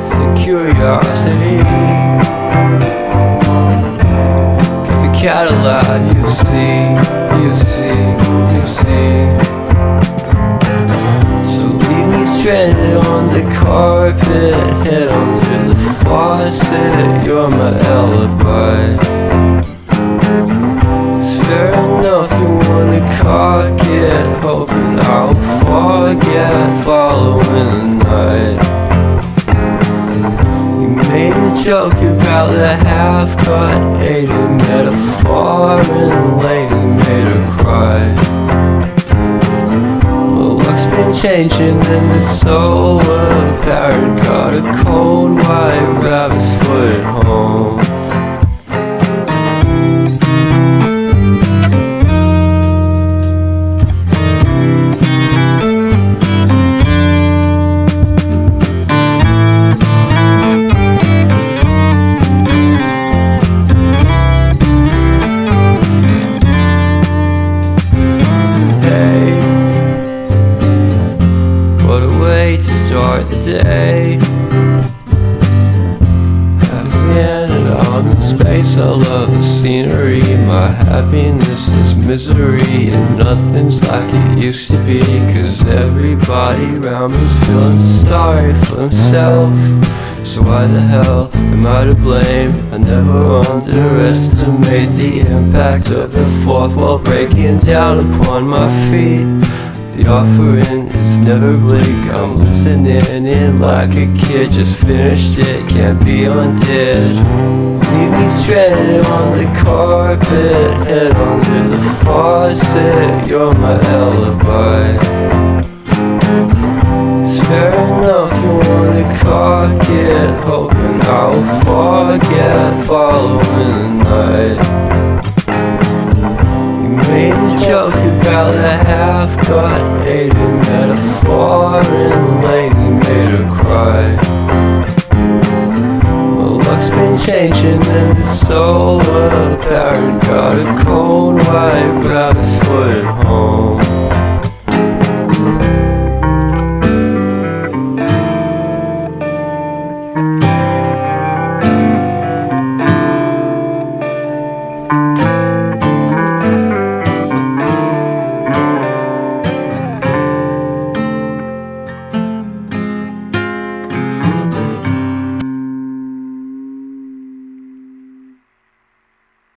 the curiosity. Give a cat a laugh, you see. So leave me stranded on the carpet, head under the faucet. You're my alibi. It's fair enough, you wanna cock it, hoping I'll forget following the night. You made a joke about the half-cut, ate a metaphor and later made her cry. Well, luck's been changing and it's so apparent. Got a cold white rabbit's foot at home. What a way to start the day. Have standing out in space. I love the scenery. My happiness is misery, and nothing's like it used to be. Cause everybody around me's feeling sorry for himself. So why the hell am I to blame? I never underestimate the impact of the fourth wall breaking down upon my feet. The offering is never bleak. I'm listening in like a kid. Just finished it, can't be undid. Leave me stranded on the carpet, head under the faucet. You're my alibi. It's fair enough, you wanna cock it, hoping I'll forget following the night. Made a joke about the half-cut, ate a metaphor and later made her cry. Well, luck's been changing and it's so apparent. Got a cold white rabbit's foot at home.